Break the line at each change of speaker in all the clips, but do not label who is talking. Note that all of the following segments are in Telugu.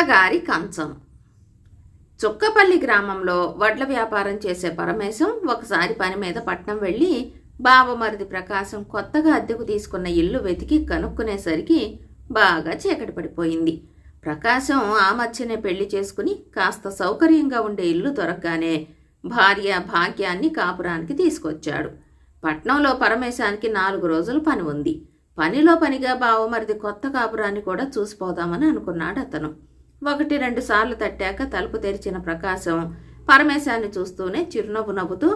అత్తగారి కంచం. చుక్కపల్లి గ్రామంలో వడ్ల వ్యాపారం చేసే పరమేశం ఒకసారి పని మీద పట్నం వెళ్ళి బావమరిది ప్రకాశం కొత్తగా అద్దెకు తీసుకున్న ఇల్లు వెతికి కనుక్కునేసరికి బాగా చీకటి పడిపోయింది. ప్రకాశం ఆ మధ్యనే పెళ్లి చేసుకుని కాస్త సౌకర్యంగా ఉండే ఇల్లు దొరకగానే భార్య భాగ్యాన్ని కాపురానికి తీసుకొచ్చాడు. పట్నంలో పరమేశానికి 4 రోజులు పని ఉంది. పనిలో పనిగా బావమరిది కొత్త కాపురాన్ని కూడా చూసిపోదామని అనుకున్నాడు అతను. 1-2 సార్లు తట్టాక తలుపు తెరిచిన ప్రకాశం పరమేశాన్ని చూస్తూనే చిరునవ్వు నవ్వుతూ,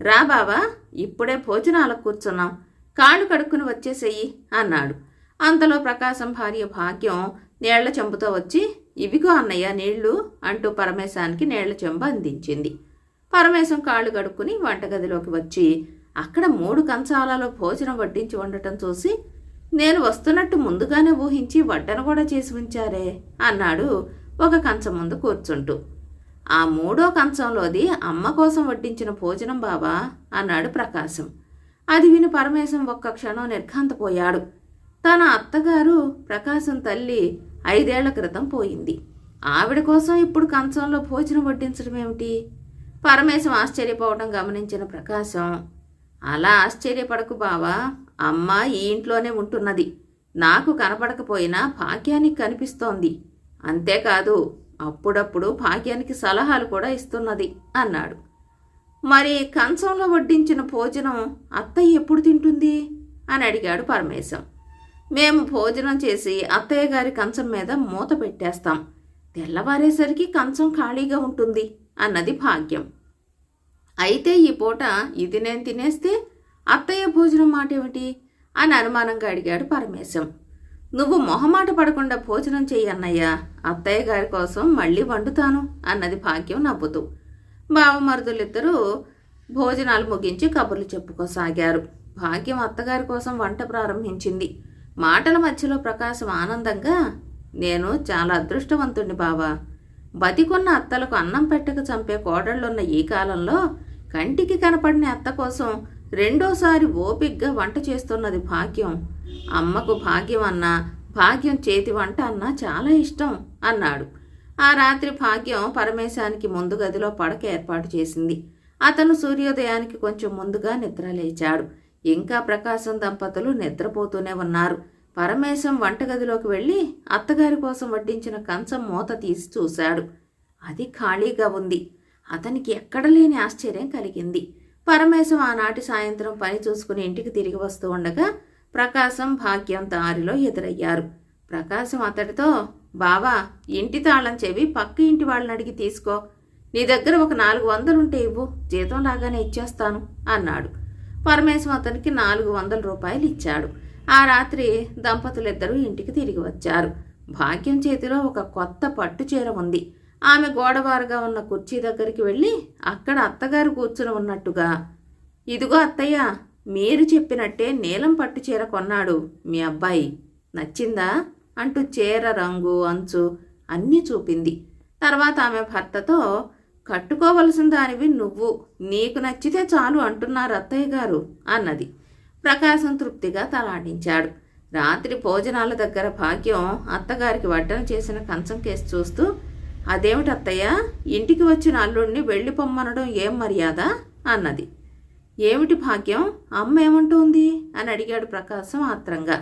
రా బావా, ఇప్పుడే భోజనాలకు కూర్చున్నాం, కాళ్ళు కడుక్కుని వచ్చేసేయి అన్నాడు. అంతలో ప్రకాశం భార్య భాగ్యం నీళ్ల చెంబుతో వచ్చి, ఇవిగో అన్నయ్య నీళ్లు అంటూ పరమేశానికి నీళ్ల చెంబు అందించింది. పరమేశం కాళ్ళు కడుక్కుని వంటగదిలోకి వచ్చి అక్కడ 3 కంచాలలో భోజనం వడ్డించి ఉండటం చూసి, నేను వస్తున్నట్టు ముందుగానే ఊహించి వడ్డన కూడా చేసి ఉంచారే అన్నాడు ఒక కంచం ముందు కూర్చుంటూ. ఆ 3వ కంచంలోది అమ్మ కోసం వడ్డించిన భోజనం బావా అన్నాడు ప్రకాశం. అది విని పరమేశం ఒక్క క్షణం నిర్ఘాంతపోయాడు. తన అత్తగారు ప్రకాశం తల్లి 5 ఏళ్ల క్రితం పోయింది. ఆవిడ కోసం ఇప్పుడు కంచంలో భోజనం వడ్డించడం ఏమిటి? పరమేశం ఆశ్చర్యపోవడం గమనించిన ప్రకాశం, అలా ఆశ్చర్యపడకు బావా, అమ్మ ఈ ఇంట్లోనే ఉంటున్నది. నాకు కనపడకపోయినా భాగ్యానికి కనిపిస్తోంది. అంతేకాదు అప్పుడప్పుడు భాగ్యానికి సలహాలు కూడా ఇస్తున్నది అన్నాడు. మరి కంచంలో వడ్డించిన భోజనం అత్తయ్య ఎప్పుడు తింటుంది అని అడిగాడు పరమేశం. మేము భోజనం చేసి అత్తయ్య గారి కంచం మీద మూత పెట్టేస్తాం. తెల్లవారేసరికి కంచం ఖాళీగా ఉంటుంది అన్నది భాగ్యం. అయితే ఈ పూట ఇది నేను తినేస్తే అత్తయ్య భోజనం మాట ఏమిటి అని అనుమానంగా అడిగాడు పరమేశం. నువ్వు మొహమాట పడకుండా భోజనం చెయ్యన్నయ్యా, అత్తయ్య గారి కోసం మళ్ళీ వండుతాను అన్నది భాగ్యం నవ్వుతూ. బావమరుదులిద్దరూ భోజనాలు ముగించి కబుర్లు చెప్పుకోసాగారు. భాగ్యం అత్తగారి కోసం వంట ప్రారంభించింది. మాటల మధ్యలో ప్రకాశం ఆనందంగా, నేను చాలా అదృష్టవంతుణ్ణి బావా, బతికున్న అత్తలకు అన్నం పెట్టక చంపే కోడళ్లున్న ఈ కాలంలో కంటికి కనపడిన అత్త కోసం 2వ ఓపిగ్గా వంట చేస్తున్నది భాగ్యం. అమ్మకు భాగ్యం అన్నా, భాగ్యం చేతి వంట అన్నా చాలా ఇష్టం అన్నాడు. ఆ రాత్రి భాగ్యం పరమేశానికి ముందు గదిలో పడక ఏర్పాటు చేసింది. అతను సూర్యోదయానికి కొంచెం ముందుగా నిద్ర లేచాడు. ఇంకా ప్రకాశం దంపతులు నిద్రపోతూనే ఉన్నారు. పరమేశం వంటగదిలోకి వెళ్ళి అత్తగారి కోసం వడ్డించిన కంచం మూత తీసి చూశాడు. అది ఖాళీగా ఉంది. అతనికి ఎక్కడ లేని ఆశ్చర్యం కలిగింది. పరమేశం ఆనాటి సాయంత్రం పని చూసుకుని ఇంటికి తిరిగి వస్తూ ఉండగా ప్రకాశం భాగ్యం దారిలో ఎదురయ్యారు. ప్రకాశం అతడితో, బావా, ఇంటి తాళం చెవి పక్క ఇంటి వాళ్ళని అడిగి తీసుకో, నీ దగ్గర ఒక 400 ఉంటే ఇవ్వు, జీతం లాగానే ఇచ్చేస్తాను అన్నాడు. పరమేశం అతనికి 400 రూపాయలు ఇచ్చాడు. ఆ రాత్రి దంపతులిద్దరూ ఇంటికి తిరిగి వచ్చారు. భాగ్యం చేతిలో ఒక కొత్త పట్టు చీర ఉంది. ఆమె గోడవారుగా ఉన్న కుర్చీ దగ్గరికి వెళ్ళి అక్కడ అత్తగారు కూర్చుని ఉన్నట్టుగా, ఇదిగో అత్తయ్య, మీరు చెప్పినట్టే నీలం పట్టు చీర కొన్నాడు మీ అబ్బాయి, నచ్చిందా అంటూ చీర రంగు అంచు అన్నీ చూపింది. తర్వాత ఆమె భర్తతో, కట్టుకోవలసిన దానివి నువ్వు, నీకు నచ్చితే చాలు అంటున్నారు అత్తయ్య గారు అన్నది. ప్రకాశం తృప్తిగా తలాడించాడు. రాత్రి భోజనాల దగ్గర భాగ్యం అత్తగారికి వడ్డన చేసిన కంచం కేసి చూస్తూ, అదేమిటి అత్తయ్య, ఇంటికి వచ్చిన అల్లుడిని వెళ్ళి పొమ్మనడం ఏం మర్యాద అన్నది. ఏమిటి భాగ్యం, అమ్మ ఏమంటోంది అని అడిగాడు ప్రకాశం ఆత్రంగా.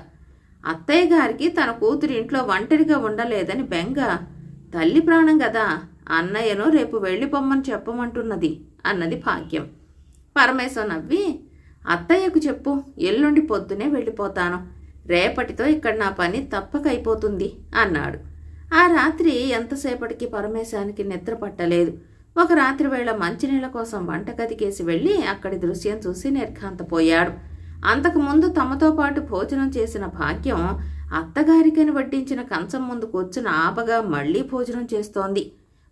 అత్తయ్య గారికి తన కూతురు ఇంట్లో ఒంటరిగా ఉండలేదని బెంగ. తల్లి ప్రాణం కదా, అన్నయ్యను రేపు వెళ్ళి పొమ్మని చెప్పమంటున్నది అన్నది భాగ్యం. పరమేశం నవ్వి, అత్తయ్యకు చెప్పు, ఎల్లుండి పొద్దునే వెళ్ళిపోతాను, రేపటితో ఇక్కడ నా పని తప్పక అయిపోతుంది అన్నాడు. ఆ రాత్రి ఎంతసేపటికి పరమేశానికి నిద్ర పట్టలేదు. ఒక రాత్రి వేళ మంచినీళ్ళ కోసం వంటగదికేసి వెళ్ళి అక్కడి దృశ్యం చూసి నిర్ఘాంతపోయాడు. అంతకుముందు తమతో పాటు భోజనం చేసిన భాగ్యం అత్తగారికని వడ్డించిన కంచం ముందు కూర్చుని ఆపగా మళ్లీ భోజనం చేస్తోంది.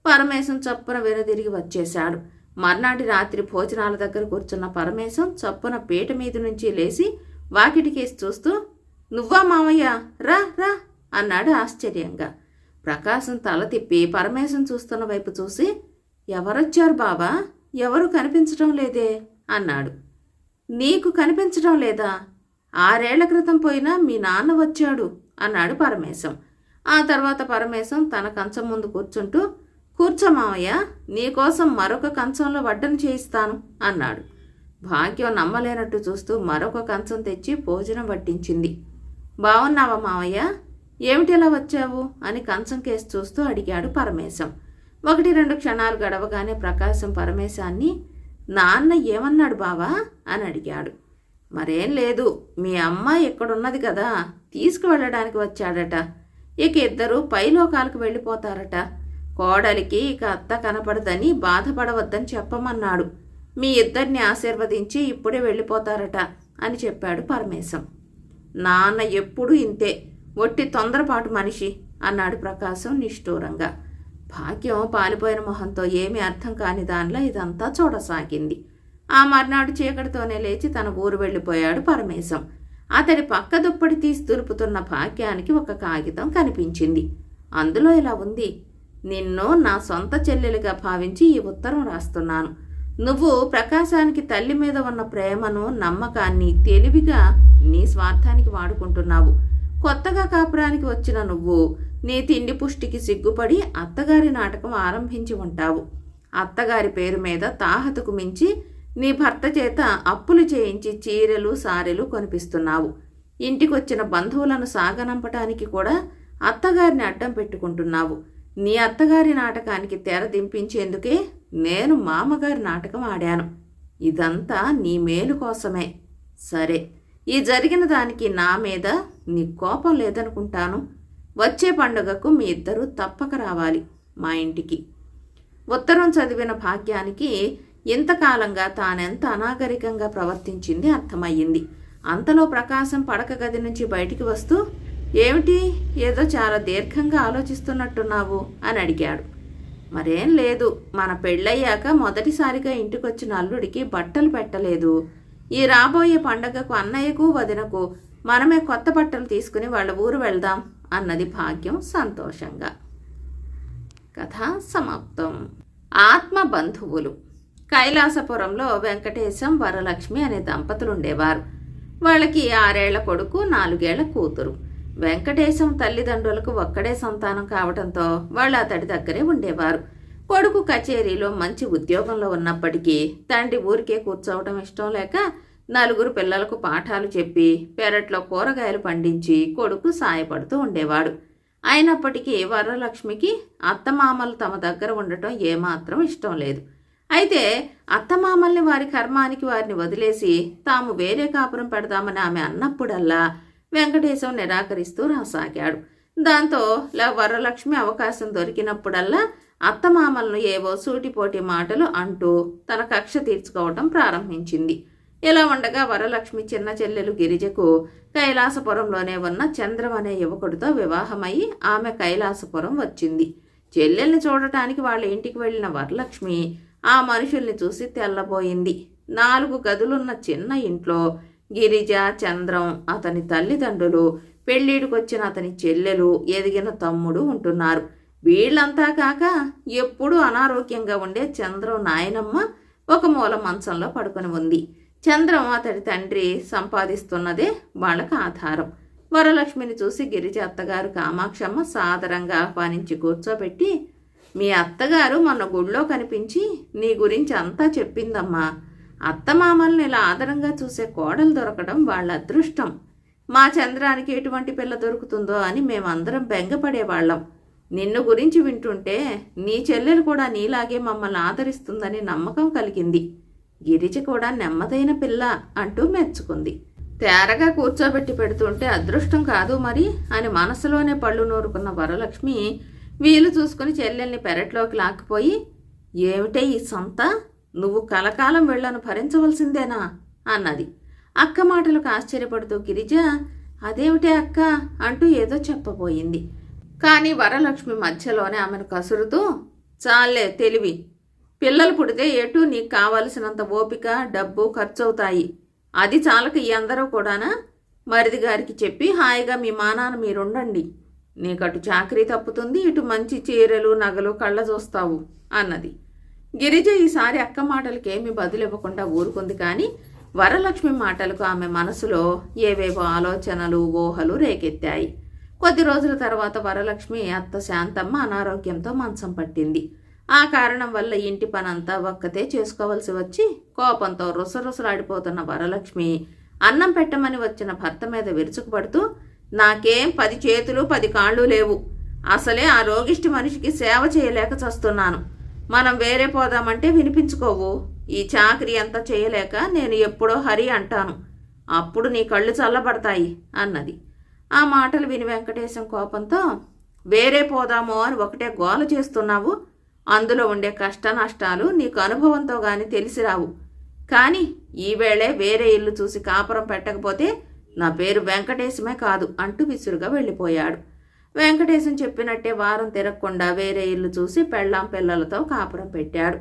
పరమేశం చప్పున వెనుదిరిగి వచ్చేశాడు. మర్నాటి రాత్రి భోజనాల దగ్గర కూర్చున్న పరమేశం చప్పున పీట మీద నుంచి లేచి వాకిటికేసి చూస్తూ, నువ్వా మామయ్య, రా రా అన్నాడు ఆశ్చర్యంగా. ప్రకాశం తల తిప్పి పరమేశం చూస్తున్న వైపు చూసి, ఎవరొచ్చారు బాబా, ఎవరు కనిపించడం లేదే అన్నాడు. నీకు కనిపించడం లేదా? 6 ఏళ్ల క్రితం పోయినా మీ నాన్న వచ్చాడు అన్నాడు పరమేశం. ఆ తర్వాత పరమేశం తన కంచం ముందు కూర్చుంటూ, కూర్చో మావయ్య, నీకోసం మరొక కంచంలో వడ్డన చేయిస్తాను అన్నాడు. భాగ్యం నమ్మలేనట్టు చూస్తూ మరొక కంచం తెచ్చి భోజనం వడ్డించింది. బావున్నావా మావయ్య, ఏమిటిలా వచ్చావు అని కంచం కేసి చూస్తూ అడిగాడు పరమేశం. 1-2 క్షణాలు గడవగానే ప్రకాశం పరమేశాన్ని, నాన్న ఏమన్నాడు బావా అని అడిగాడు. మరేం లేదు, మీ అమ్మాయి ఇక్కడున్నది కదా, తీసుకువెళ్ళడానికి వచ్చాడట. ఇక ఇద్దరూ పైలోకాలకు వెళ్ళిపోతారట. కోడలికి ఇక అత్త కనపడదని బాధపడవద్దని చెప్పమన్నాడు. మీ ఇద్దరిని ఆశీర్వదించి ఇప్పుడే వెళ్ళిపోతారట అని చెప్పాడు పరమేశం. నాన్న ఎప్పుడూ ఇంతే, ఒట్టి తొందరపాటు మనిషి అన్నాడు ప్రకాశం నిష్ఠూరంగా. భాగ్యం పాలిపోయిన మొహంతో ఏమీ అర్థం కాని దానిలో ఇదంతా చూడసాగింది. ఆ మర్నాడు చీకటితోనే లేచి తన ఊరు వెళ్ళిపోయాడు పరమేశం. అతడి పక్క దుప్పటి తీసి దులుపుతున్న భాగ్యానికి ఒక కాగితం కనిపించింది. అందులో ఇలా ఉంది: నిన్ను నా సొంత చెల్లెలిగా భావించి ఈ ఉత్తరం రాస్తున్నాను. నువ్వు ప్రకాశానికి తల్లి మీద ఉన్న ప్రేమను, నమ్మకాన్ని తెలివిగా నీ స్వార్థానికి వాడుకుంటున్నావు. కొత్తగా కాపురానికి వచ్చిన నువ్వు నీ తిండి పుష్టికి సిగ్గుపడి అత్తగారి నాటకం ఆరంభించి ఉంటావు. అత్తగారి పేరు మీద తాహతుకు మించి నీ భర్త చేత అప్పులు చేయించి చీరెలు సారెలు కొనిపిస్తున్నావు. ఇంటికొచ్చిన బంధువులను సాగనంపటానికి కూడా అత్తగారిని అడ్డం పెట్టుకుంటున్నావు. నీ అత్తగారి నాటకానికి తెర దింపించేందుకే నేను మామగారి నాటకం ఆడాను. ఇదంతా నీ మేలు కోసమే. సరే, ఈ జరిగిన దానికి నా మీద నీ కోపం లేదనుకుంటాను. వచ్చే పండుగకు మీ ఇద్దరూ తప్పక రావాలి మా ఇంటికి. ఉత్తరం చదివిన భాగ్యానికి ఇంతకాలంగా తానెంత అనాగరికంగా ప్రవర్తించింది అర్థమయ్యింది. అంతలో ప్రకాశం పడక గది నుంచి బయటికి వస్తూ, ఏమిటి, ఏదో చాలా దీర్ఘంగా ఆలోచిస్తున్నట్టున్నావు అని అడిగాడు. మరేం లేదు, మన పెళ్ళయ్యాక మొదటిసారిగా ఇంటికొచ్చిన అల్లుడికి బట్టలు పెట్టలేదు. ఈ రాబోయే పండగకు అన్నయ్యకు వదినకు మనమే కొత్త బట్టలు తీసుకుని వాళ్ళ ఊరు వెళ్దాం అన్నది భాగ్యం సంతోషంగా. కథ సమాప్తం. ఆత్మ బంధువులు. కైలాసపురంలో వెంకటేశం, వరలక్ష్మి అనే దంపతులు ఉండేవారు. వాళ్ళకి 6 ఏళ్ల కొడుకు, 4 ఏళ్ల కూతురు. వెంకటేశం తల్లిదండ్రులకు ఒక్కడే సంతానం కావడంతో వాళ్ళు అతడి దగ్గరే ఉండేవారు. కొడుకు కచేరీలో మంచి ఉద్యోగంలో ఉన్నప్పటికీ తండ్రి ఊరికే కూర్చోవటం ఇష్టం లేక 4 పిల్లలకు పాఠాలు చెప్పి పెరట్లో కూరగాయలు పండించి కొడుకు సాయపడుతూ ఉండేవాడు. అయినప్పటికీ వరలక్ష్మికి అత్తమామలు తమ దగ్గర ఉండటం ఏమాత్రం ఇష్టం లేదు. అయితే అత్తమామల్ని వారి కర్మానికి వారిని వదిలేసి తాము వేరే కాపురం పెడదామని ఆమె అన్నప్పుడల్లా వెంకటేశం నిరాకరిస్తూ రాసాగాడు. దాంతో వరలక్ష్మి అవకాశం దొరికినప్పుడల్లా అత్తమామలను ఏవో సూటిపోటి మాటలు అంటూ తన కక్ష తీర్చుకోవటం ప్రారంభించింది. ఇలా ఉండగా వరలక్ష్మి చిన్న చెల్లెలు గిరిజకు కైలాసపురంలోనే ఉన్న చంద్రం అనే యువకుడితో వివాహమై ఆమె కైలాసపురం వచ్చింది. చెల్లెల్ని చూడటానికి వాళ్ళ ఇంటికి వెళ్ళిన వరలక్ష్మి ఆ మనుషుల్ని చూసి తెల్లబోయింది. 4 గదులున్న చిన్న ఇంట్లో గిరిజ, చంద్రం, అతని తల్లిదండ్రులు, పెళ్ళిడికొచ్చిన అతని చెల్లెలు, ఎదిగిన తమ్ముడు ఉంటున్నారు. వీళ్ళంతా కాక ఎప్పుడూ అనారోగ్యంగా ఉండే చంద్రం నాయనమ్మ ఒక మూల మంచంలో పడుకొని ఉంది. చంద్రం అతడి తండ్రి సంపాదిస్తున్నదే వాళ్ళకు ఆధారం. వరలక్ష్మిని చూసి గిరిజ అత్తగారు కామాక్షమ్మ సాదరంగా ఆహ్వానించి కూర్చోబెట్టి, మీ అత్తగారు మొన్న గుళ్ళో కనిపించి నీ గురించి అంతా చెప్పిందమ్మా. అత్తమామల్ని ఇలా ఆదరంగా చూసే కోడలు దొరకడం వాళ్ళ అదృష్టం. మా చంద్రానికి ఎటువంటి పిల్ల దొరుకుతుందో అని మేమందరం బెంగపడేవాళ్ళం. నిన్ను గురించి వింటుంటే నీ చెల్లెలు కూడా నీలాగే మమ్మల్ని ఆదరిస్తుందని నమ్మకం కలిగింది. గిరిజ కూడా నెమ్మదైన పిల్ల అంటూ మెచ్చుకుంది. తేరగా కూర్చోబెట్టి పెడుతుంటే అదృష్టం కాదు మరి అని మనసులోనే పళ్ళు నూరుకున్న వరలక్ష్మి వీలు చూసుకుని చెల్లెల్ని పెరట్లోకి లాక్కుపోయి, ఏమిటే ఈ సంత, నువ్వు కలకాలం వీళ్లను భరించవలసిందేనా అన్నది. అక్క మాటలకు ఆశ్చర్యపడుతూ గిరిజ, అదేమిటే అక్క అంటూ ఏదో చెప్పబోయింది. కానీ వరలక్ష్మి మధ్యలోనే ఆమెను కసురుతూ, చాలే తెలివి, పిల్లలు పుడితే ఎటు నీకు కావలసినంత ఓపిక, డబ్బు ఖర్చవుతాయి. అది చాలక ఈ అందరూ కూడానా? మరిది గారికి చెప్పి హాయిగా మీ మానాన్న మీరుండండి. నీకటు చాకరీ తప్పుతుంది, ఇటు మంచి చీరలు, నగలు కళ్ళ చూస్తావు అన్నది. గిరిజ ఈసారి అక్క మాటలకేమీ బదులివ్వకుండా ఊరుకుంది. కానీ వరలక్ష్మి మాటలకు ఆమె మనసులో ఏవేవో ఆలోచనలు, ఊహలు రేకెత్తాయి. కొద్ది రోజుల తర్వాత వరలక్ష్మి అత్త శాంతమ్మ అనారోగ్యంతో మంచం పట్టింది. ఆ కారణం వల్ల ఇంటి పనంతా ఒక్కతే చేసుకోవలసి వచ్చి కోపంతో రుసరుసలాడిపోతున్న వరలక్ష్మి అన్నం పెట్టమని వచ్చిన భర్త మీద విరుచుకుపడుతూ, నాకేం 10 చేతులు 10 కాళ్ళు లేవు, అసలే ఆ రోగిష్టి మనిషికి సేవ చేయలేక చస్తున్నాను, మనం వేరే పోదామంటే వినిపించుకోవు, ఈ చాకరీ అంతా చేయలేక నేను ఎప్పుడో హరి అంటాను, అప్పుడు నీ కళ్ళు చల్లబడతాయి అన్నది. ఆ మాటలు విని వెంకటేశం కోపంతో, వేరే పోదామో అని ఒకటే గోల చేస్తున్నావు, అందులో ఉండే కష్ట నష్టాలు నీకు అనుభవంతో గాని తెలిసిరావు, కానీ ఈవేళే వేరే ఇల్లు చూసి కాపురం పెట్టకపోతే నా పేరు వెంకటేశమే కాదు అంటూ విసురుగా వెళ్ళిపోయాడు. వెంకటేశం చెప్పినట్టే వారం తిరగకుండా వేరే ఇల్లు చూసి పెళ్ళాం పిల్లలతో కాపురం పెట్టాడు.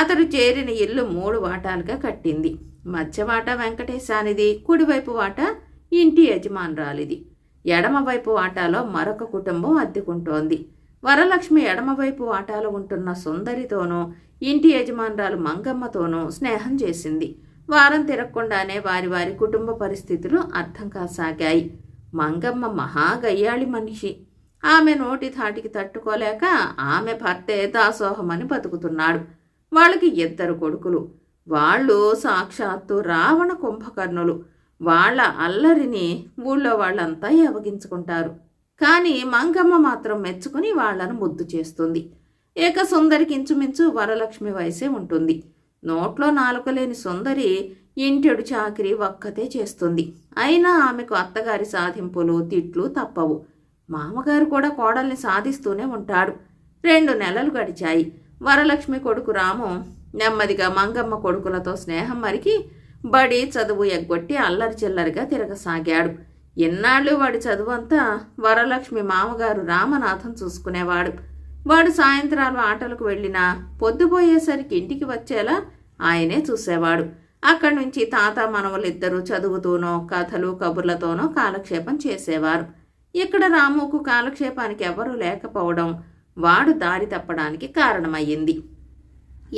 అతడు చేరిన ఇల్లు 3 వాటాలుగా కట్టింది. మధ్య వాటా వెంకటేశానిది, కుడివైపు వాటా ఇంటి యజమానురాలిది. ఎడమవైపు వాటాలో మరొక కుటుంబం అద్దెకుంటోంది. వరలక్ష్మి ఎడమవైపు వాటాలో ఉంటున్న సుందరితోనూ ఇంటి యజమానురాలు మంగమ్మతోనూ స్నేహం చేసింది. వారం తిరగకుండానే వారి వారి కుటుంబ పరిస్థితులు అర్థం కాసాగాయి. మంగమ్మ మహా గయ్యాళి మనిషి. ఆమె నోటి ధాటికి తట్టుకోలేక ఆమె భర్తే దాసోహమని బతుకుతున్నాడు. వాళ్ళకి 2 కొడుకులు. వాళ్ళు సాక్షాత్తు రావణ కుంభకర్ణులు. వాళ్ళ అల్లరిని ఊళ్ళో వాళ్ళంతా ఏవగించుకుంటారు. కానీ మంగమ్మ మాత్రం మెచ్చుకుని వాళ్లను ముద్దు చేస్తుంది. ఏక సుందరికి ఇంచుమించు వరలక్ష్మి వయసే ఉంటుంది. నోట్లో నాలుక లేని సుందరి ఇంటెడు చాకిరి ఒక్కతే చేస్తుంది. అయినా ఆమెకు అత్తగారి సాధింపులు తిట్లు తప్పవు. మామగారు కూడా కోడల్ని సాధిస్తూనే ఉంటాడు. 2 నెలలు గడిచాయి. వరలక్ష్మి కొడుకు రాము నెమ్మదిగా మంగమ్మ కొడుకులతో స్నేహం మరికి బడి చదువు ఎగ్గొట్టి అల్లరి చిల్లరిగా తిరగసాగాడు. ఎన్నాళ్ళు వాడి చదువంతా వరలక్ష్మి మామగారు రామనాథం చూసుకునేవాడు. వాడు సాయంత్రాలు ఆటలకు వెళ్ళినా పొద్దుపోయేసరికి ఇంటికి వచ్చేలా ఆయనే చూసేవాడు. అక్కడి నుంచి తాత మనవలిద్దరూ చదువుతూనో కథలు కబుర్లతోనో కాలక్షేపం చేసేవారు. ఇక్కడ రాముకు కాలక్షేపానికి ఎవరూ లేకపోవడం వాడు దారి తప్పడానికి కారణమయ్యింది.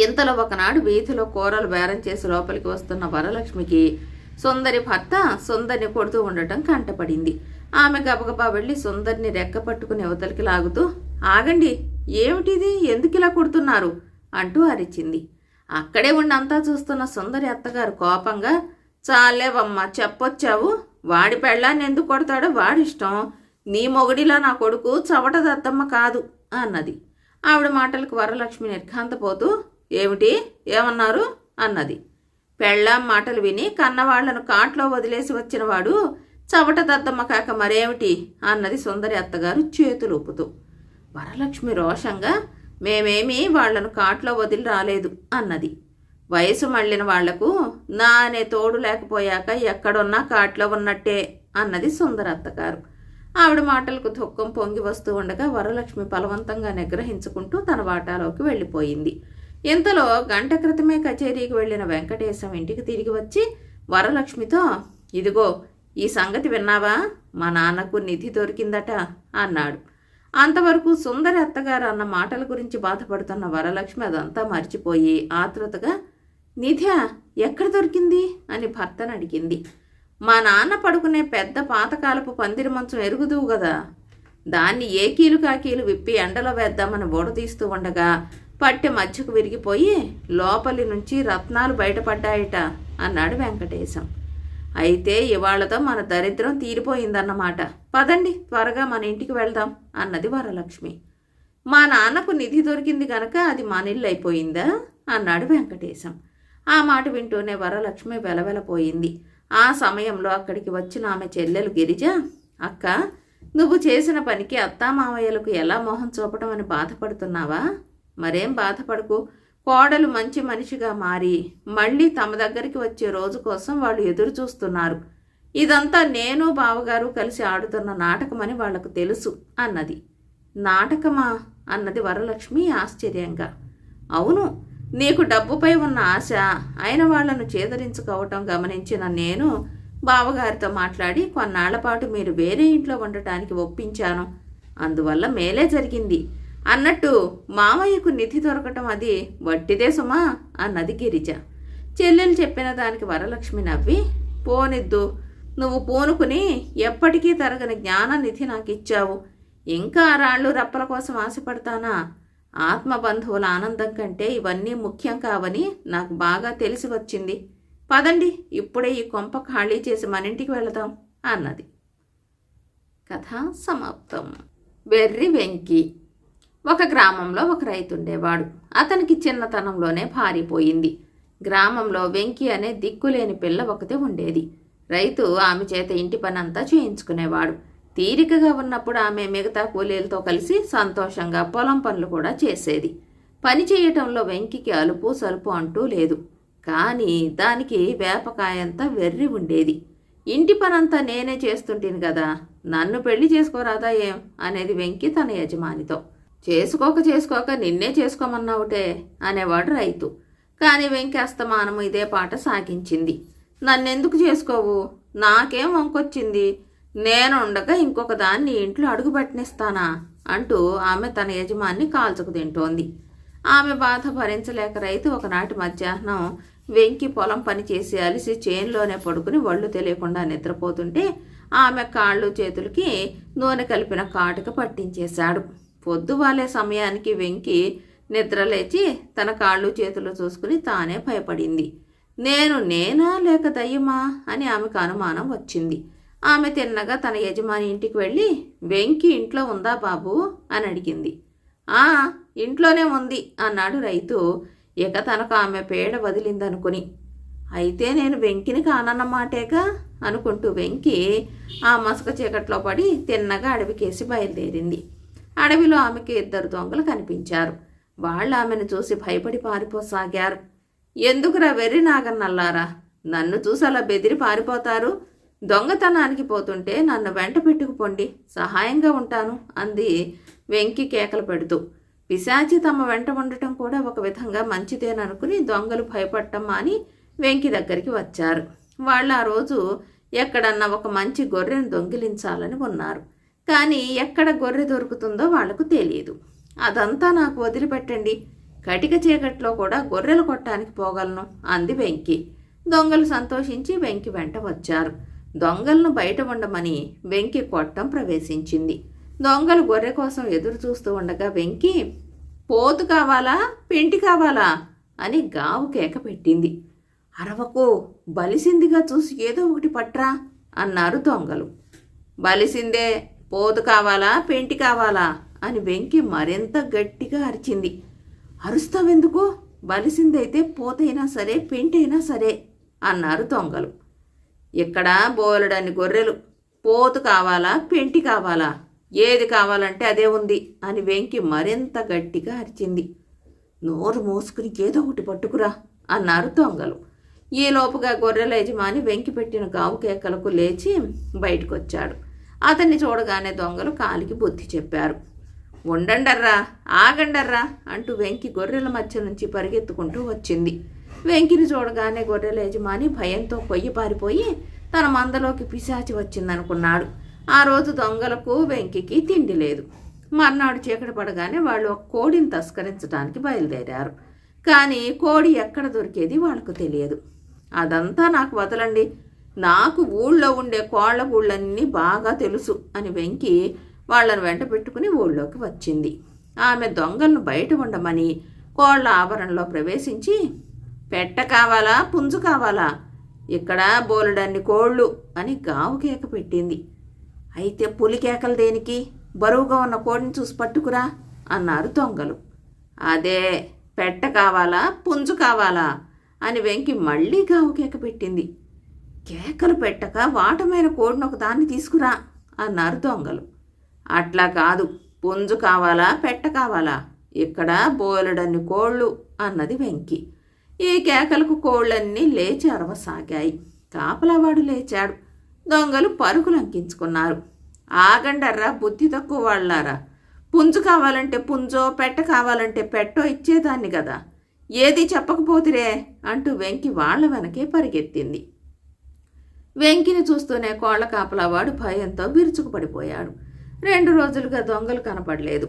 ఇంతలో ఒకనాడు వీధిలో కూరలు బేరం చేసి లోపలికి వస్తున్న వరలక్ష్మికి సుందరి భర్త సుందరిని కొడుతూ ఉండటం కంటపడింది. ఆమె గబగబా వెళ్ళి సుందరిని రెక్క పట్టుకుని యువతలకి లాగుతూ, ఆగండి, ఏమిటిది, ఎందుకిలా కొడుతున్నారు అంటూ అరిచింది. అక్కడే ఉండి అంతా చూస్తున్న సుందరి అత్తగారు కోపంగా, చాలేవమ్మ, చెప్పొచ్చావు, వాడి పెళ్ళాన్ని ఎందుకు కొడతాడో వాడిష్టం, నీ మొగుడిలా నా కొడుకు చవట దత్తమ్మ కాదు అన్నది. ఆవిడ మాటలకు వరలక్ష్మి నిర్ఘాంతపోతూ, ఏమిటి, ఏమన్నారు అన్నది. పెళ్ళాం మాటలు విని కన్నవాళ్లను కాట్లో వదిలేసి వచ్చినవాడు చవట దద్దమ్మ కాక మరేమిటి అన్నది సుందరి అత్తగారు చేతులు ఊపుతూ. వరలక్ష్మి రోషంగా, మేమేమీ వాళ్లను కాట్లో వదిలి రాలేదు అన్నది. వయసు మళ్ళిన వాళ్లకు నా అనే తోడు లేకపోయాక ఎక్కడున్నా కాట్లో ఉన్నట్టే అన్నది సుందర అత్తగారు. ఆవిడ మాటలకు దుఃఖం పొంగి వస్తూ ఉండగా వరలక్ష్మి బలవంతంగా నిగ్రహించుకుంటూ తన వాటాలోకి వెళ్ళిపోయింది. ఇంతలో గంట క్రితమే కచేరీకి వెళ్లిన వెంకటేశం ఇంటికి తిరిగి వచ్చి వరలక్ష్మితో, ఇదిగో ఈ సంగతి విన్నావా, మా నాన్నకు నిధి దొరికిందట అన్నాడు. అంతవరకు సుందరి అత్తగారు అన్న మాటల గురించి బాధపడుతున్న వరలక్ష్మి అదంతా మర్చిపోయి ఆతృతగా, నిధి ఎక్కడ దొరికింది అని భర్తను అడిగింది. మా నాన్న పడుకునే పెద్ద పాతకాలపు పందిరి మంచం ఎరుగుదువు గదా, దాన్ని ఏ కీలు కాకీలు విప్పి ఎండలో వేద్దామని ఓడదీస్తూ ఉండగా పట్టె మధ్యకు విరిగిపోయి లోపలి నుంచి రత్నాలు బయటపడ్డాయట అన్నాడు వెంకటేశం. అయితే ఇవాళ్లతో మన దరిద్రం తీరిపోయిందన్నమాట, పదండి త్వరగా మన ఇంటికి వెళ్దాం అన్నది వరలక్ష్మి. మా నాన్నకు నిధి దొరికింది గనక అది మన అయిపోయిందా అన్నాడు వెంకటేశం. ఆ మాట వింటూనే వరలక్ష్మి వెలవెలపోయింది. ఆ సమయంలో అక్కడికి వచ్చిన ఆమె చెల్లెలు గిరిజ, అక్క, నువ్వు చేసిన పనికి అత్తామామయ్యలకు ఎలా మోహం చూపటం అని బాధపడుతున్నావా? మరేం బాధపడకు, కోడలు మంచి మనిషిగా మారి మళ్ళీ తమ దగ్గరికి వచ్చే రోజు కోసం వాళ్ళు ఎదురు చూస్తున్నారు. ఇదంతా నేను బావగారు కలిసి ఆడుతున్న నాటకమని వాళ్లకు తెలుసు అన్నది. నాటకమా అన్నది వరలక్ష్మి ఆశ్చర్యంగా. అవును, నీకు డబ్బుపై ఉన్న ఆశ అయిన వాళ్లను చేదరించుకోవటం గమనించిన నేను బావగారితో మాట్లాడి కొన్నాళ్లపాటు మీరు వేరే ఇంట్లో ఉండటానికి ఒప్పించాను. అందువల్ల మేలే జరిగింది. అన్నట్టు మామయ్యకు నిధి దొరకటం అది వట్టిదే సుమా అన్నది గిరిజ. చెల్లెలు చెప్పిన దానికి వరలక్ష్మి నవ్వి, పోనిద్దు, నువ్వు పూనుకుని ఎప్పటికీ తరగని జ్ఞాననిధి నాకు ఇచ్చావు. ఇంకా రాళ్ళు రప్పల కోసం ఆశపడతానా? ఆత్మబంధువుల ఆనందం కంటే ఇవన్నీ ముఖ్యం కావని నాకు బాగా తెలిసి వచ్చింది. పదండి, ఇప్పుడే ఈ కొంప ఖాళీ చేసి మన ఇంటికి వెళదాం అన్నది. కథ సమాప్తం. వెర్రి వెంకి. ఒక గ్రామంలో ఒక రైతుండేవాడు. అతనికి చిన్నతనంలోనే పారిపోయింది. గ్రామంలో వెంకి అనే దిక్కులేని పిల్ల ఒకతే ఉండేది. రైతు ఆమె చేత ఇంటి పని అంతా చేయించుకునేవాడు. తీరికగా ఉన్నప్పుడు ఆమె మిగతా కూలీలతో కలిసి సంతోషంగా పొలం పనులు కూడా చేసేది. పని చేయటంలో వెంకికి అలుపు సలుపు అంటూ లేదు. కానీ దానికి వేపకాయంతా వెర్రి ఉండేది. ఇంటి పనంతా నేనే చేస్తుంటేను కదా, నన్ను పెళ్లి చేసుకోరాదా ఏం అనేది వెంకి తన యజమానితో. చేసుకోక నిన్నే చేసుకోమన్నావుటే అనేవాడు రైతు. కానీ వెంకి అస్తమానము ఇదే పాట సాగించింది. నన్నెందుకు చేసుకోవు? నాకేం వంకొచ్చింది? నేను ఉండగా ఇంకొక దాన్ని ఇంట్లో అడుగు పెట్టనిస్తానా అంటూ ఆమె తన యజమాన్ని కాల్చుకు తింటోంది. ఆమె బాధ భరించలేక రైతు ఒకనాటి మధ్యాహ్నం వెంకి పొలం పని చేసి అలిసి చేన్లోనే పడుకుని ఒళ్ళు తెలియకుండా నిద్రపోతుంటే ఆమె కాళ్ళు చేతులకి నూనె కలిపిన కాటుక పట్టించేశాడు. పొద్దువాలే సమయానికి వెంకి నిద్రలేచి తన కాళ్ళు చేతులు చూసుకుని తానే భయపడింది. నేనా లేక దయ్యమా అని ఆమెకు అనుమానం వచ్చింది. ఆమె తిన్నగా తన యజమాని ఇంటికి వెళ్ళి, వెంకి ఇంట్లో ఉందా బాబు అని అడిగింది. ఇంట్లోనే ఉంది అన్నాడు రైతు. ఇక తనకు ఆమె పేడ వదిలిందనుకుని. అయితే నేను వెంకిని కానన్నమాటేగా అనుకుంటూ వెంకి ఆ మసక చీకట్లో పడి తిన్నగా అడవికేసి బయలుదేరింది. అడవిలో ఆమెకి 2 దొంగలు కనిపించారు. వాళ్ళు ఆమెను చూసి భయపడి పారిపోసాగారు. ఎందుకురా వెర్రి నాగన్నల్లారా, నన్ను చూసి అలా బెదిరి పారిపోతారు? దొంగతనానికి పోతుంటే నన్ను వెంట పెట్టుకుపోండి, సహాయంగా ఉంటాను అంది వెంకి కేకలు పెడుతూ. పిశాచి తమ వెంట ఉండటం కూడా ఒక విధంగా మంచిదేననుకుని దొంగలు భయపడటం మాని వెంకి దగ్గరికి వచ్చారు. వాళ్ళు ఆ రోజు ఎక్కడన్నా ఒక మంచి గొర్రెను దొంగిలించాలని ఉన్నారు. కానీ ఎక్కడ గొర్రె దొరుకుతుందో వాళ్లకు తెలియదు. అదంతా నాకు వదిలిపెట్టండి, కటిక చీకట్లో కూడా గొర్రెలు కొట్టడానికి పోగలను అంది వెంకి. దొంగలు సంతోషించి వెంకి వెంట వచ్చారు. దొంగలను బయట ఉండమని వెంకి కొట్టం ప్రవేశించింది. దొంగలు గొర్రె కోసం ఎదురు చూస్తూ ఉండగా వెంకి, పోతు కావాలా పెంటి కావాలా అని గావు కేక పెట్టింది. అరవకు, బలిసిందిగా చూసి ఏదో ఒకటి పట్రా అన్నారు దొంగలు. బలిసిందే, పోతు కావాలా పెంటి కావాలా అని వెంకి మరింత గట్టిగా అరిచింది. అరుస్తావెందుకు? బలిసిందైతే పోతైనా సరే పెంటైనా సరే అన్నారు దొంగలు. ఇక్కడ బోలెడన్ని గొర్రెలు, పోతు కావాలా పెంటి కావాలా, ఏది కావాలంటే అదే ఉంది అని వెంకి మరింత గట్టిగా అరిచింది. నోరు మూసుకుని ఏదో ఒకటి పట్టుకురా అన్నారు దొంగలు. ఈలోపుగా గొర్రెల యజమాని వెంకి పెట్టిన గావు కేకలకు లేచి బయటకొచ్చాడు. అతన్ని చూడగానే దొంగలు కాలికి బుద్ధి చెప్పారు. ఉండండర్రా, ఆగండర్రా అంటూ వెంకి గొర్రెల మధ్య నుంచి పరిగెత్తుకుంటూ వచ్చింది. వెంకిని చూడగానే గొర్రెల యజమాని భయంతో పొయ్యి పారిపోయి తన మందలోకి పిశాచి వచ్చిందనుకున్నాడు. ఆ రోజు దొంగలకు వెంకికి తిండి లేదు. మర్నాడు చీకటి పడగానే వాళ్ళు ఒక కోడిని తస్కరించడానికి బయలుదేరారు. కానీ కోడి ఎక్కడ దొరికేది వాళ్ళకు తెలియదు. అదంతా నాకు వదలండి, నాకు ఊళ్ళో ఉండే కోళ్ల గూళ్ళన్నీ బాగా తెలుసు అని వెంకి వాళ్లను వెంట పెట్టుకుని ఊళ్ళోకి వచ్చింది. ఆమె దొంగలను బయట ఉండమని కోళ్ల ఆవరణలో ప్రవేశించి, పెట్ట కావాలా పుంజు కావాలా, ఇక్కడ బోలెడన్ని కోళ్ళు అని గావు కేక పెట్టింది. అయితే పులి కేకలు దేనికి? బరువుగా ఉన్న కోడిని చూసి పట్టుకురా అన్నారు దొంగలు. అదే, పెట్ట కావాలా పుంజు కావాలా అని వెంకి మళ్ళీ గావు కేక పెట్టింది. కేకలు పెట్టక వాటమైన కోడిని ఒక దాన్ని తీసుకురా అన్నారు దొంగలు. అట్లా కాదు, పుంజు కావాలా పెట్ట కావాలా, ఇక్కడ బోలెడన్ని కోళ్ళు అన్నది వెంకి. ఈ కేకలకు కోళ్ళన్నీ లేచి అరవసాగాయి. కాపలావాడు లేచాడు. దొంగలు పరుగులు అంకించుకున్నారు. ఆగండర్రా బుద్ధి తక్కువ వాళ్ళారా, పుంజు కావాలంటే పుంజో పెట్ట కావాలంటే పెట్టో ఇచ్చేదాన్ని కదా, ఏది చెప్పకపోతిరే అంటూ వెంకి వాళ్ల వెనకే పరిగెత్తింది. వెంకిని చూస్తూనే కోళ్ల కాపలావాడు భయంతో విరుచుకుపడిపోయాడు. 2 రోజులుగా దొంగలు కనపడలేదు.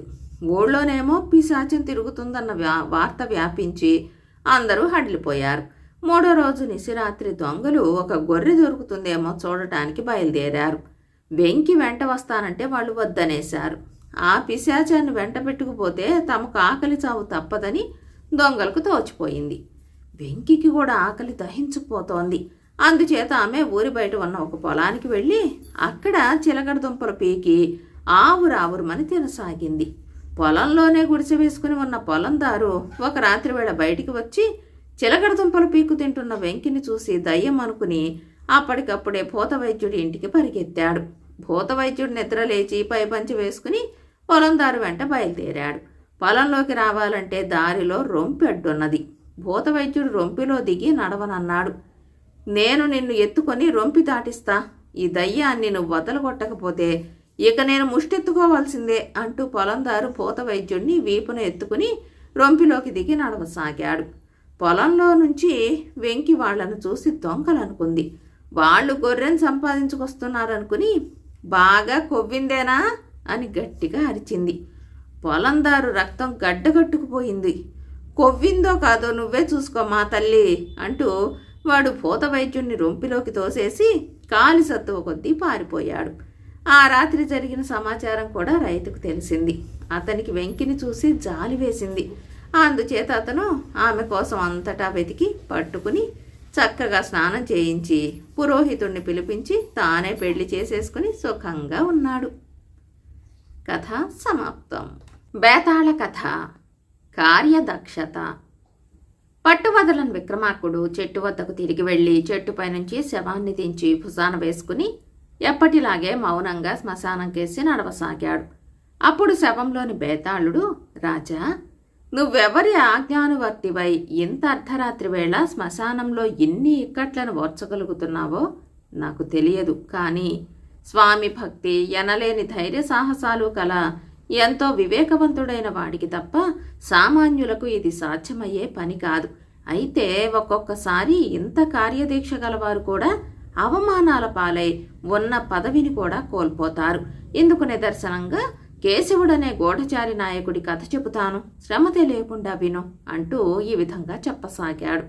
ఊళ్ళోనేమో పిశాచం తిరుగుతుందన్న వార్త వ్యాపించి అందరూ హడిలిపోయారు. మూడో రోజు నిశిరాత్రి దొంగలు ఒక గొర్రె దొరుకుతుందేమో చూడటానికి బయలుదేరారు. వెంకి వెంట వస్తానంటే వాళ్ళు వద్దనేశారు. ఆ పిశాచాన్ని వెంట పెట్టుకుపోతే తమకు ఆకలి చావు తప్పదని దొంగలకు తోచిపోయింది. వెంకికి కూడా ఆకలి దహించుకుపోతోంది. అందుచేత ఆమె ఊరి బయట ఉన్న ఒక పొలానికి వెళ్ళి అక్కడ చిలకడ దుంపలు పీకి ఆవురావురమని తినసాగింది. పొలంలోనే గుడిసె వేసుకుని ఉన్న పొలందారు ఒక రాత్రి వేళ బయటికి వచ్చి చిలకడ దుంపలు పీకు తింటున్న వెంకిని చూసి దయ్యం అనుకుని అప్పటికప్పుడే భూతవైద్యుడి ఇంటికి పరిగెత్తాడు. భూతవైద్యుడు నిద్ర లేచి పైపంచి వేసుకుని పొలందారు వెంట బయలుదేరాడు. పొలంలోకి రావాలంటే దారిలో రొంపి అడ్డున్నది. భూతవైద్యుడు రొంపిలో దిగి నడవనన్నాడు. నేను నిన్ను ఎత్తుకొని రొంపి దాటిస్తా, ఈ దయ్యాన్ని నువ్వు వదలగొట్టకపోతే ఇక నేను ముష్టెత్తుకోవాల్సిందే అంటూ పొలందారు భూతవైద్యుడిని వీపున ఎత్తుకుని రొంపిలోకి దిగి నడవసాగాడు. పొలంలో నుంచి వెంకి వాళ్లను చూసి దొంగలనుకుంది. వాళ్ళు గొర్రెను సంపాదించుకొస్తున్నారనుకుని బాగా కొవ్విందేనా అని గట్టిగా అరిచింది. పొలందారు రక్తం గడ్డగట్టుకుపోయింది. కొవ్విందో కాదో నువ్వే చూసుకో మా తల్లి అంటూ వాడు భూతవైద్యుణ్ణి రొంపిలోకి తోసేసి కాలి సత్తువ కొద్దీ పారిపోయాడు. ఆ రాత్రి జరిగిన సమాచారం కూడా రైతుకు తెలిసింది. అతనికి వెంకిని చూసి జాలి వేసింది. అందుచేత అతను ఆమె కోసం అంతటా వెతికి పట్టుకుని చక్కగా స్నానం చేయించి పురోహితుణ్ణి పిలిపించి తానే పెళ్లి చేసేసుకుని సుఖంగా ఉన్నాడు. కథ సమాప్తం. బేతాళ కథ. కార్యదక్షత. పట్టువదలని విక్రమార్కుడు చెట్టు వద్దకు తిరిగి వెళ్ళి చెట్టుపై నుంచి శవాన్ని దించి భుజాన వేసుకుని ఎప్పటిలాగే మౌనంగా శ్మశానం కేసి నడవసాగాడు. అప్పుడు శవంలోని బేతాళుడు, రాజా, నువ్వెవరి ఆజ్ఞానువర్తివై ఇంత అర్ధరాత్రి వేళ శ్మశానంలో ఇన్ని ఇక్కట్లను ఓర్చగలుగుతున్నావో నాకు తెలియదు. కానీ స్వామి భక్తి, ఎనలేని ధైర్య సాహసాలు కల ఎంతో వివేకవంతుడైన వాడికి తప్ప సామాన్యులకు ఇది సాధ్యమయ్యే పని కాదు. అయితే ఒక్కొక్కసారి ఇంత కార్యదీక్ష గలవారు కూడా అవమానాల పాలై ఉన్న పదవిని కూడా కోల్పోతారు. ఇందుకు నిదర్శనంగా కేశవుడనే గూఢచారి నాయకుడి కథ చెబుతాను, శ్రమ తెలియకుండా విను అంటూ ఈ విధంగా చెప్పసాగాడు.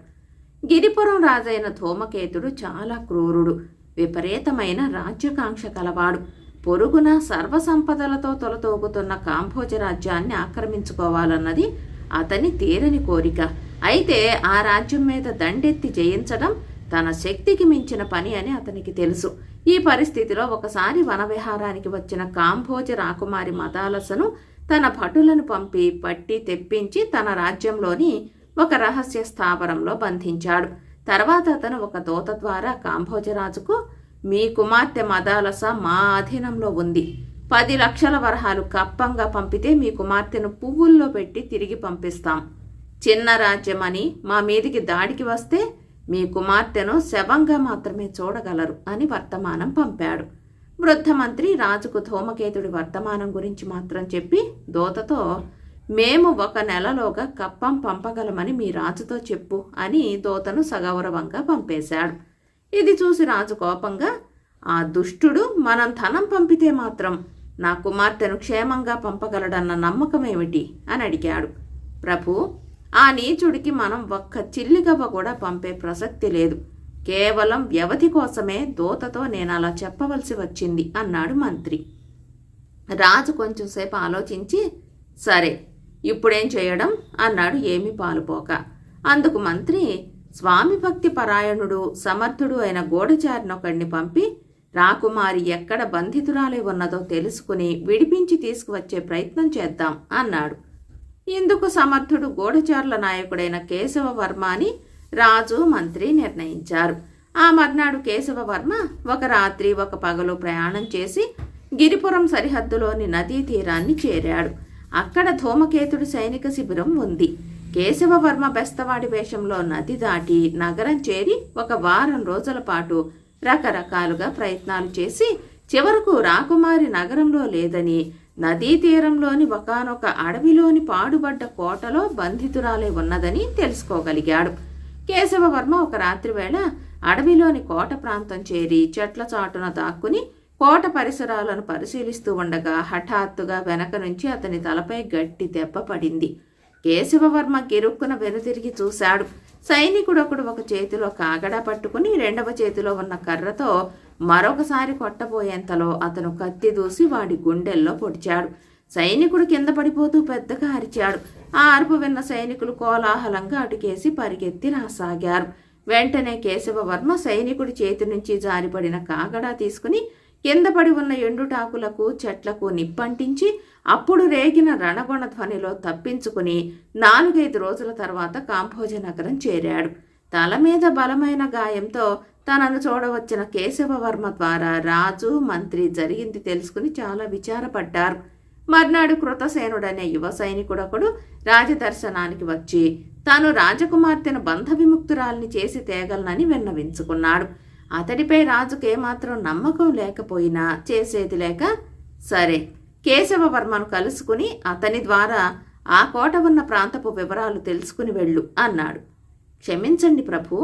గిరిపురం రాజైన ధూమకేతుడు చాలా క్రూరుడు, విపరీతమైన రాజ్యకాంక్ష కలవాడు. పొరుగున సర్వసంపదలతో తొలతూగుతున్న కాంభోజ రాజ్యాన్ని ఆక్రమించుకోవాలన్నది అతని తీరని కోరిక. అయితే ఆ రాజ్యం మీద దండెత్తి జయించడం తన శక్తికి మించిన పని అని అతనికి తెలుసు. ఈ పరిస్థితిలో ఒకసారి వనవిహారానికి వచ్చిన కాంభోజ రాకుమారి మదాలసను తన భటులను పంపి పట్టి తెప్పించి తన రాజ్యంలోని ఒక రహస్య స్థావరంలో బంధించాడు. తర్వాత అతను ఒక దూత ద్వారా కాంభోజరాజుకు, మీ కుమార్తె మదాలస మా అధీనంలో ఉంది, 10 లక్షల వరహాలు కప్పంగా పంపితే మీ కుమార్తెను పువ్వుల్లో పెట్టి తిరిగి పంపిస్తాం. చిన్న రాజ్యమని మా మీదికి దాడికి వస్తే మీ కుమార్తెను శవంగా మాత్రమే చూడగలరు అని వర్తమానం పంపాడు. వృద్ధ మంత్రి రాజుకు ధూమకేతుడి వర్తమానం గురించి మాత్రం చెప్పి దూతతో, మేము 1 నెలలోగా కప్పం పంపగలమని మీ రాజుతో చెప్పు అని దూతను సగౌరవంగా పంపేశాడు. ఇది చూసి రాజు కోపంగా, ఆ దుష్టుడు మనం ధనం పంపితే మాత్రం నా కుమార్తెను క్షేమంగా పంపగలడన్న నమ్మకం ఏమిటి అని అడిగాడు. ప్రభు, ఆ నీచుడికి మనం 1 చిల్లిగవ్వ కూడా పంపే ప్రసక్తి లేదు. కేవలం వ్యవధి కోసమే దూతతో నేను అలా చెప్పవలసి వచ్చింది అన్నాడు మంత్రి. రాజు కొంచెంసేపు ఆలోచించి, సరే ఇప్పుడేం చేయడం అన్నాడు ఏమీ పాలుపోక. అందుకు మంత్రి, స్వామి భక్తి పరాయణుడు సమర్థుడు అయిన గూఢచారినొకడిని పంపి రాకుమారి ఎక్కడ బంధితురాలై ఉన్నదో తెలుసుకుని విడిపించి తీసుకువచ్చే ప్రయత్నం చేద్దాం అన్నాడు. ఇందుకు సమర్థుడు గూఢచారుల నాయకుడైన కేశవవర్మ అని రాజు మంత్రి నిర్ణయించారు. ఆ మర్నాడు కేశవవర్మ 1 రాత్రి 1 పగలు ప్రయాణం చేసి గిరిపురం సరిహద్దులోని నదీ తీరాన్ని చేరాడు. అక్కడ ధూమకేతుడి సైనిక శిబిరం ఉంది. కేశవవర్మ బెస్తవాడి వేషంలో నది దాటి నగరం చేరి 1 వారం రోజుల పాటు రకరకాలుగా ప్రయత్నాలు చేసి చివరకు రాకుమారి నగరంలో లేదని, నదీ తీరంలోని ఒకానొక అడవిలోని పాడుబడ్డ కోటలో బంధితురాలై ఉన్నదని తెలుసుకోగలిగాడు. కేశవవర్మ 1 రాత్రి వేళ అడవిలోని కోట ప్రాంతం చేరి చెట్ల చాటున దాక్కుని కోట పరిసరాలను పరిశీలిస్తూ ఉండగా హఠాత్తుగా వెనక నుంచి అతని తలపై గట్టి దెబ్బ పడింది. కేశవవర్మ గిరుక్కున వెనుతిరిగి చూశాడు. సైనికుడొకడు ఒక చేతిలో కాగడా పట్టుకుని రెండవ చేతిలో ఉన్న కర్రతో మరొకసారి కొట్టబోయేంతలో అతను కత్తి దూసి వాడి గుండెల్లో పొడిచాడు. సైనికుడు కింద పడిపోతూ పెద్దగా అరిచాడు. ఆ అరుపు విన్న సైనికులు కోలాహలంగా అటుకేసి పరిగెత్తి రాసాగారు. వెంటనే కేశవవర్మ సైనికుడి చేతి నుంచి జారిపడిన కాగడా తీసుకుని కింద పడి ఉన్న ఎండుటాకులకు చెట్లకు నిప్పంటించి అప్పుడు రేగిన రణగొణ ధ్వనిలో తప్పించుకుని 4-5 రోజుల తర్వాత కాంభోజ నగరం చేరాడు. తల మీద బలమైన గాయంతో తనను చూడవచ్చిన కేశవవర్మ ద్వారా రాజు మంత్రి జరిగింది తెలుసుకుని చాలా విచారపడ్డారు. మర్నాడు కృతసేనుడనే యువ సైనికుడొకడు రాజదర్శనానికి వచ్చి తాను రాజకుమార్తెను బంధ విముక్తురాల్ని చేసి తేగలనని విన్నవించుకున్నాడు. అతడిపై రాజుకేమాత్రం నమ్మకం లేకపోయినా చేసేది లేక, సరే కేశవవర్మను కలుసుకుని అతని ద్వారా ఆ కోట ఉన్న ప్రాంతపు వివరాలు తెలుసుకుని వెళ్ళు అన్నాడు. క్షమించండి ప్రభు,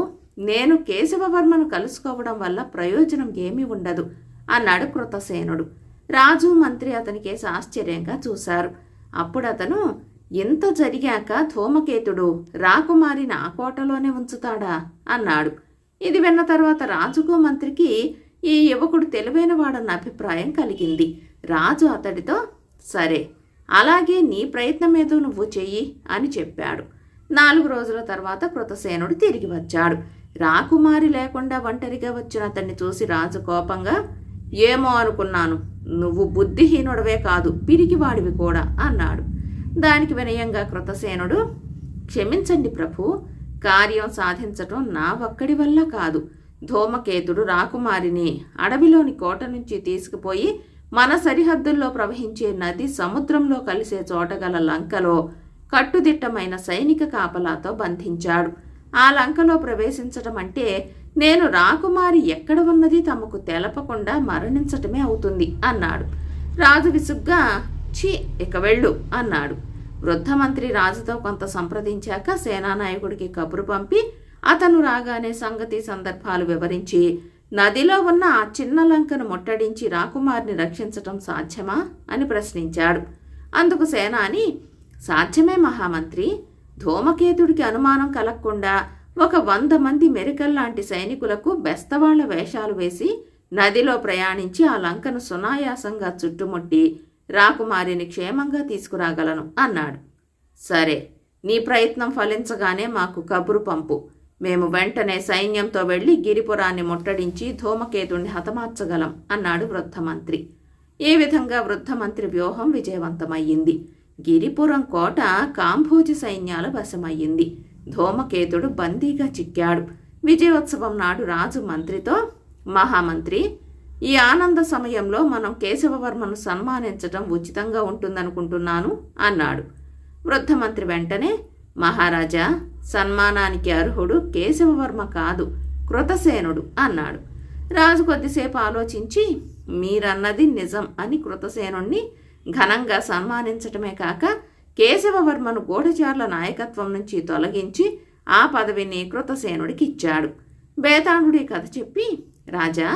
నేను కేశవవర్మను కలుసుకోవడం వల్ల ప్రయోజనం ఏమీ ఉండదు అన్నాడు కృతసేనుడు. రాజు మంత్రి అతనికేసి ఆశ్చర్యంగా చూశారు. అప్పుడు అతను, ఇంత జరిగాక ధూమకేతుడు రాకుమారిని ఆ కోటలోనే ఉంచుతాడా అన్నాడు. ఇది విన్న తర్వాత రాజుకు మంత్రికి ఈ యువకుడు తెలివైన వాడన్న అభిప్రాయం కలిగింది. రాజు అతడితో, సరే అలాగే నీ ప్రయత్నమేదో నువ్వు చెయ్యి అని చెప్పాడు. 4 రోజుల తర్వాత కృతసేనుడు తిరిగి వచ్చాడు. రాకుమారి లేకుండా ఒంటరిగా వచ్చిన అతన్ని చూసి రాజు కోపంగా, ఏమో అనుకున్నాను, నువ్వు బుద్ధిహీనుడవే కాదు పిరికివాడివి కూడా అన్నాడు. దానికి వినయంగా కృతసేనుడు, క్షమించండి ప్రభు, కార్యం సాధించటం నా ఒక్కడి వల్ల కాదు. ధూమకేతుడు రాకుమారిని అడవిలోని కోట నుంచి తీసుకుపోయి మన సరిహద్దుల్లో ప్రవహించే నది సముద్రంలో కలిసే చోటగల లంకలో కట్టుదిట్టమైన సైనిక కాపలాతో బంధించాడు. ఆ లంకలో ప్రవేశించటం అంటే నేను రాకుమారి ఎక్కడ ఉన్నది తమకు తెలపకుండా మరణించటమే అవుతుంది అన్నాడు. రాజు విసుగ్గా, ఛీ ఇక వెళ్ళు అన్నాడు. వృద్ధమంత్రి రాజుతో కొంత సంప్రదించాక సేనానాయకుడికి కబురు పంపి అతను రాగానే సంగతి సందర్భాలు వివరించి నదిలో ఉన్న ఆ చిన్న లంకను ముట్టడించి రాకుమారిని రక్షించటం సాధ్యమా అని ప్రశ్నించాడు. అందుకు సేనాని, సాధ్యమే మహామంత్రి. ధూమకేతుడికి అనుమానం కలగకుండా ఒక 100 మంది మెరికల్లాంటి సైనికులకు బెస్తవాళ్ల వేషాలు వేసి నదిలో ప్రయాణించి ఆ లంకను సునాయాసంగా చుట్టుముట్టి రాకుమారిని క్షేమంగా తీసుకురాగలను అన్నాడు. సరే, నీ ప్రయత్నం ఫలించగానే మాకు కబురు పంపు. మేము వెంటనే సైన్యంతో వెళ్లి గిరిపురాన్ని ముట్టడించి ధూమకేతుణ్ణి హతమార్చగలం అన్నాడు వృద్ధమంత్రి. ఈ విధంగా వృద్ధమంత్రి వ్యూహం విజయవంతమయ్యింది. గిరిపురం కోట కాంభోజి సైన్యాల వశమయ్యింది. ధూమకేతుడు బందీగా చిక్కాడు. విజయోత్సవం నాడు రాజు మంత్రితో, మహామంత్రి, ఈ ఆనంద సమయంలో మనం కేశవవర్మను సన్మానించటం ఉచితంగా ఉంటుందనుకుంటున్నాను అన్నాడు. వృద్ధమంత్రి వెంటనే, మహారాజా, సన్మానానికి అర్హుడు కేశవవర్మ కాదు, కృతసేనుడు అన్నాడు. రాజు కొద్దిసేపు ఆలోచించి, మీరన్నది నిజం అని కృతసేనుణ్ణి ఘనంగా సన్మానించటమే కాక కేశవవర్మను గూఢచార్ల నాయకత్వం నుంచి తొలగించి ఆ పదవిని కృతసేనుడికి ఇచ్చాడు. బేతాళుడి కథ చెప్పి, రాజా,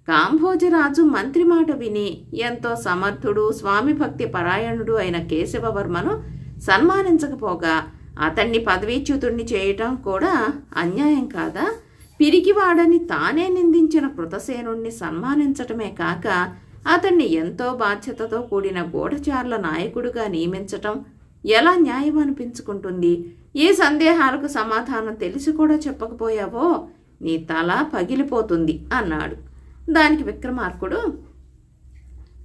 కాంభోజరాజు మంత్రి మాట విని ఎంతో సమర్థుడు స్వామి భక్తి పరాయణుడు అయిన కేశవవర్మను సన్మానించకపోగా అతన్ని పదవీచ్యుతుణ్ణి చేయటం కూడా అన్యాయం కాదా? పిరికివాడని తానే నిందించిన కృతసేనుణ్ణి సన్మానించటమే కాక అతన్ని ఎంతో బాధ్యతతో కూడిన గూఢచార్ల నాయకుడిగా నియమించటం ఎలా న్యాయం అనిపించుకుంటుంది? ఈ సందేహాలకు సమాధానం తెలిసి కూడా చెప్పకపోయావో నీ తల పగిలిపోతుంది అన్నాడు. దానికి విక్రమార్కుడు,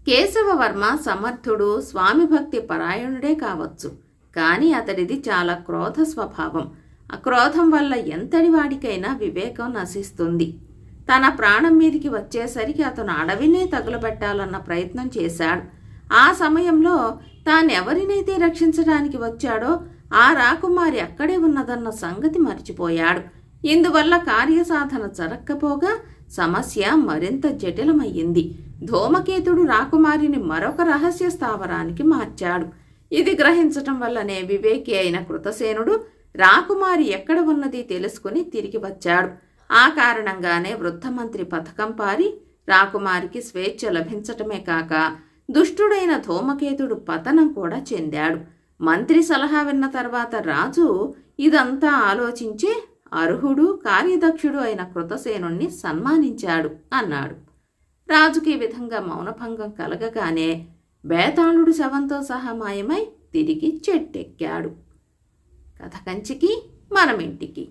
కేశవవర్మ సమర్థుడు స్వామి భక్తి పరాయణుడే కావచ్చు, కానీ అతడిది చాలా క్రోధ స్వభావం. ఆ క్రోధం వల్ల ఎంతటి వాడికైనా వివేకం నశిస్తుంది. తన ప్రాణం మీదికి వచ్చేసరికి అతను అడవినే తగులబెట్టాలన్న ప్రయత్నం చేశాడు. ఆ సమయంలో తానెవరినైతే రక్షించడానికి వచ్చాడో ఆ రాకుమారి అక్కడే ఉన్నదన్న సంగతి మర్చిపోయాడు. ఇందువల్ల కార్యసాధన జరక్కపోగా సమస్య మరింత జటిలమయ్యింది. ధూమకేతుడు రాకుమారిని మరొక రహస్య స్థావరానికి మార్చాడు. ఇది గ్రహించటం వల్లనే వివేకి అయిన కృతసేనుడు రాకుమారి ఎక్కడ ఉన్నది తెలుసుకుని తిరిగి వచ్చాడు. ఆ కారణంగానే వృద్ధమంత్రి పథకం పారి రాకుమారికి స్వేచ్ఛ లభించటమే కాక దుష్టుడైన ధూమకేతుడు పతనం కూడా చెందాడు. మంత్రి సలహా విన్న తర్వాత రాజు ఇదంతా ఆలోచించి అర్హుడు కార్యదక్షుడు అయిన కృతసేనుణ్ణి సన్మానించాడు అన్నాడు. రాజుకి ఈ విధంగా మౌనభంగం కలగగానే బేతాళుడు శవంతో సహా మాయమై తిరిగి చెట్టెక్కాడు. కథ కంచికి మనమింటికి.